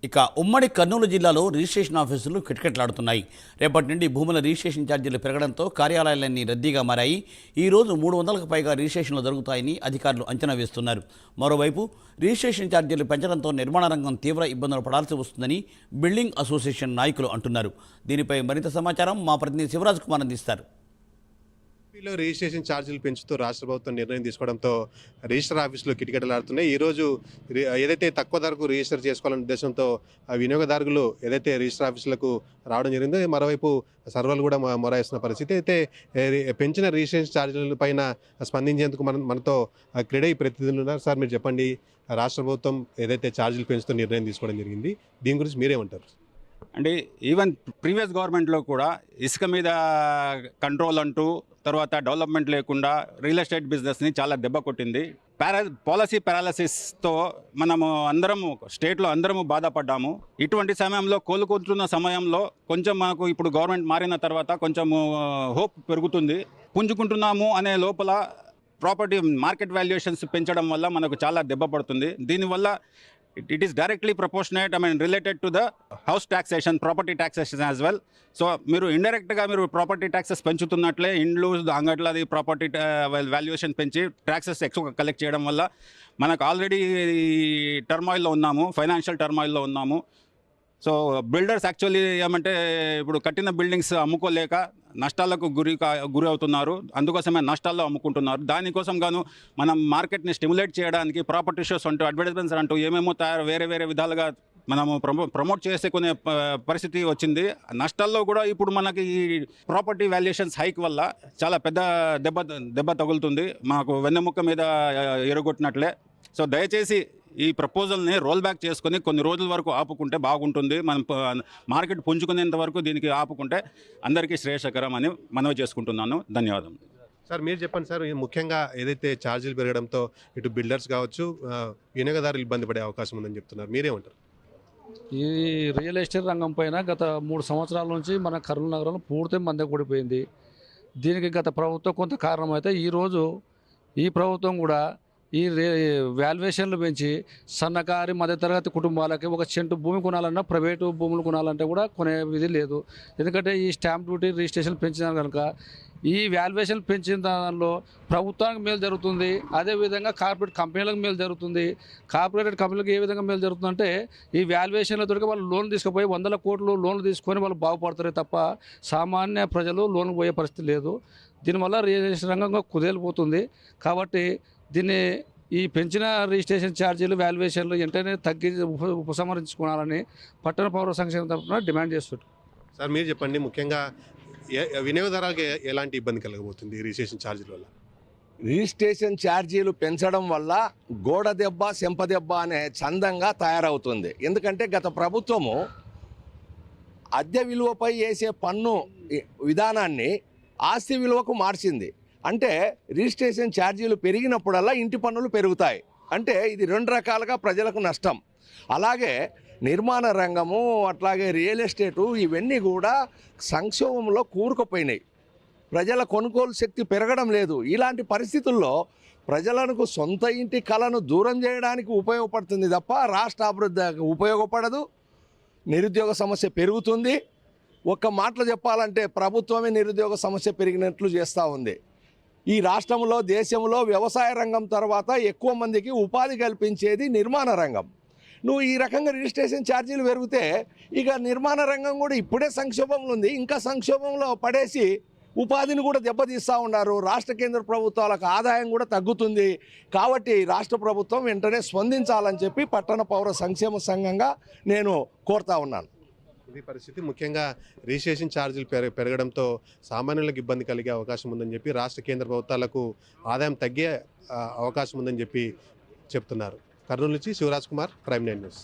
ఇక ఉమ్మడి కర్నూలు జిల్లాలో రిజిస్ట్రేషన్ ఆఫీసులు కిటకిటలాడుతున్నాయి. రేపటి నుండి భూముల రిజిస్ట్రేషన్ ఛార్జీలు పెరగడంతో కార్యాలయాలన్నీ రద్దీగా మారాయి. ఈ రోజు 300లకు పైగా రిజిస్ట్రేషన్లు జరుగుతాయని అధికారులు అంచనా వేస్తున్నారు. మరోవైపు రిజిస్ట్రేషన్ ఛార్జీలు పెంచడంతో నిర్మాణ రంగం తీవ్ర ఇబ్బందులు పడాల్సి వస్తుందని బిల్డింగ్ అసోసియేషన్ నాయకులు అంటున్నారు. దీనిపై మరింత సమాచారం మా ప్రతినిధి శివరాజ్ కుమార్ అందిస్తారు. ఏపీలో రిజిస్ట్రేషన్ ఛార్జీలు పెంచుతూ రాష్ట్ర ప్రభుత్వం నిర్ణయం తీసుకోవడంతో రిజిస్టర్ ఆఫీసులు కిటకిటలాడుతున్నాయి. ఈరోజు ఏదైతే తక్కువ ధరకు రిజిస్టర్ చేసుకోవాలనే ఉద్దేశంతో వినియోగదారులు ఏదైతే రిజిస్టర్ ఆఫీసులకు రావడం జరిగిందో, మరోవైపు సర్వర్లు కూడా మొరాయిస్తున్న పరిస్థితి. అయితే పెంచిన రిజిస్ట్రేషన్ ఛార్జీల పైన స్పందించేందుకు మనతో క్రీడై ప్రతినిధులు ఉన్నారు. సార్, మీరు చెప్పండి, రాష్ట్ర ప్రభుత్వం ఏదైతే ఛార్జీలు పెంచుతూ నిర్ణయం తీసుకోవడం జరిగింది, దీని గురించి మీరేమంటారు? అంటే ఈవెన్ ప్రీవియస్ గవర్నమెంట్లో కూడా ఇసుక మీద కంట్రోల్ అంటూ తర్వాత డెవలప్మెంట్ లేకుండా రియల్ ఎస్టేట్ బిజినెస్ని చాలా దెబ్బ కొట్టింది. పాలసీ పారాలసిస్తో మనము అందరము స్టేట్లో అందరము బాధపడ్డాము. ఇటువంటి సమయంలో కోలుకుంటున్న సమయంలో కొంచెం మాకు ఇప్పుడు గవర్నమెంట్ మారిన తర్వాత కొంచెము హోప్ పెరుగుతుంది. పుంజుకుంటున్నాము అనే లోపల ప్రాపర్టీ మార్కెట్ వాల్యుయేషన్స్ పెంచడం వల్ల మనకు చాలా దెబ్బ పడుతుంది. దీనివల్ల it is directly proportionate, related to the house taxation, property taxation as well. So మీరు ఇండైరెక్ట్గా మీరు ప్రాపర్టీ ట్యాక్సెస్ పెంచుతున్నట్లే ఇండ్లు అంగట్లది ప్రాపర్టీ వాల్యుయేషన్ పెంచి ట్యాక్సెస్ ఎక్కువ కలెక్ట్ చేయడం వల్ల మనకు ఆల్రెడీ టర్మాయిల్లో ఉన్నాము, ఫైనాన్షియల్ టర్మాయిల్లో ఉన్నాము. సో బిల్డర్స్ యాక్చువల్లీ ఏమంటే ఇప్పుడు కట్టిన బిల్డింగ్స్ అమ్ముకోలేక నష్టాలకు గురి అవుతున్నారు. అందుకోసమే నష్టాల్లో అమ్ముకుంటున్నారు. దానికోసం గాను మనం మార్కెట్ని స్టిమ్యులేట్ చేయడానికి ప్రాపర్టీ షోస్ అంటూ అడ్వర్టైజ్మెంట్స్ అంటూ ఏమేమో వేరే విధాలుగా మనము ప్రమోట్ చేసుకునే పరిస్థితి వచ్చింది. నష్టాల్లో కూడా ఇప్పుడు మనకి ఈ ప్రాపర్టీ వాల్యుయేషన్స్ హైక్ వల్ల చాలా పెద్ద దెబ్బ తగులుతుంది, మాకు వెన్నెముక్క మీద ఎరగొట్టినట్లే. సో దయచేసి ఈ ప్రపోజల్ని రోల్ బ్యాక్ చేసుకుని కొన్ని రోజుల వరకు ఆపుకుంటే బాగుంటుంది. మనం మార్కెట్ పుంజుకునేంత వరకు దీనికి ఆపుకుంటే అందరికీ శ్రేయస్కరం అని మనవి చేసుకుంటున్నాను. ధన్యవాదాలు. సార్, మీరు చెప్పండి సార్, ముఖ్యంగా ఏదైతే ఛార్జీలు పెరగడంతో ఇటు బిల్డర్స్ కావచ్చు, వినియోగదారులు ఇబ్బంది పడే అవకాశం ఉందని చెప్తున్నారు, మీరేమంటారు? ఈ రియల్ ఎస్టేట్ రంగం పైన గత 3 సంవత్సరాల నుంచి మన కర్నూలు నగరంలో పూర్తి మందే కూడిపోయింది. దీనికి గత ప్రభుత్వం కొంత కారణం అయితే ఈరోజు ఈ ప్రభుత్వం కూడా ఈ వాల్యుయేషన్లు పెంచి సన్నకారి మధ్యతరగతి కుటుంబాలకి ఒక సెంటు భూమి కొనాలన్నా ప్రైవేటు భూములు కొనాలంటే కూడా కొనే విధి లేదు. ఎందుకంటే ఈ స్టాంప్ డ్యూటీ రిజిస్ట్రేషన్ పెంచిన కనుక ఈ వాల్యుయేషన్ పెంచిన దానిలో ప్రభుత్వానికి మేలు జరుగుతుంది, అదేవిధంగా కార్పొరేట్ కంపెనీలకు మేలు జరుగుతుంది. కార్పొరేట్ కంపెనీలకు ఏ విధంగా మేలు జరుగుతుందంటే ఈ వాల్యుయేషన్లతో వాళ్ళు లోన్ తీసుకుపోయి 100 కోట్లు లోన్లు తీసుకొని వాళ్ళు బాగుపడతారే తప్ప సామాన్య ప్రజలు లోన్ పోయే పరిస్థితి లేదు. దీనివల్ల రిజిస్ట్రేషన్ రంగంగా కుదేలిపోతుంది. కాబట్టి దీన్ని ఈ పెంచిన రిజిస్ట్రేషన్ ఛార్జీలు వాల్యుయేషన్లు వెంటనే తగ్గించి ఉపసంహరించుకోవాలని పట్టణ పౌర సంక్షేమ తరఫున డిమాండ్ చేస్తుంటారు. సార్, మీరు చెప్పండి, ముఖ్యంగా వినియోగదారులకు ఎలాంటి ఇబ్బంది కలగబోతుంది రిజిస్ట్రేషన్ ఛార్జీల వల్ల? రిజిస్ట్రేషన్ ఛార్జీలు పెంచడం వల్ల గోడ దెబ్బ చెంప దెబ్బ అనే చందంగా తయారవుతుంది. ఎందుకంటే గత ప్రభుత్వము అద్దె విలువపై వేసే పన్ను విధానాన్ని ఆస్తి విలువకు మార్చింది. అంటే రిజిస్ట్రేషన్ ఛార్జీలు పెరిగినప్పుడల్లా ఇంటి పన్నులు పెరుగుతాయి. అంటే ఇది 2 రకాలుగా ప్రజలకు నష్టం. అలాగే నిర్మాణ రంగము, అట్లాగే రియల్ ఎస్టేటు, ఇవన్నీ కూడా సంక్షోభంలో కూరుకుపోయినాయి. ప్రజల కొనుగోలు శక్తి పెరగడం లేదు. ఇలాంటి పరిస్థితుల్లో ప్రజలకు సొంత ఇంటి కళను దూరం చేయడానికి ఉపయోగపడుతుంది తప్ప రాష్ట్ర అభివృద్ధికి ఉపయోగపడదు. నిరుద్యోగ సమస్య పెరుగుతుంది. ఒక్క మాటలో చెప్పాలంటే ప్రభుత్వమే నిరుద్యోగ సమస్య పెరిగినట్లు చేస్తూ ఉంది. ఈ రాష్ట్రంలో, దేశంలో వ్యవసాయ రంగం తర్వాత ఎక్కువ మందికి ఉపాధి కల్పించేది నిర్మాణ రంగం. నువ్వు ఈ రకంగా రిజిస్ట్రేషన్ ఛార్జీలు పెరిగితే ఇక నిర్మాణ రంగం కూడా ఇప్పుడే సంక్షోభంలో ఉంది, ఇంకా సంక్షోభంలో పడేసి ఉపాధిని కూడా దెబ్బతీస్తూ ఉన్నారు. రాష్ట్ర కేంద్ర ప్రభుత్వాలకు ఆదాయం కూడా తగ్గుతుంది. కాబట్టి రాష్ట్ర ప్రభుత్వం వెంటనే స్పందించాలని చెప్పి పట్టణ పౌర సంక్షేమ సంఘంగా నేను కోరుతా ఉన్నాను. ఇది పరిస్థితి. ముఖ్యంగా రిజిస్ట్రేషన్ ఛార్జీలు పెరగడంతో సామాన్యులకు ఇబ్బంది కలిగే అవకాశం ఉందని చెప్పి, రాష్ట్ర కేంద్ర ప్రభుత్వాలకు ఆదాయం తగ్గే అవకాశం ఉందని చెప్పి చెప్తున్నారు. కర్నూలు నుంచి శివరాజ్ కుమార్, ప్రైమ్ 9 న్యూస్.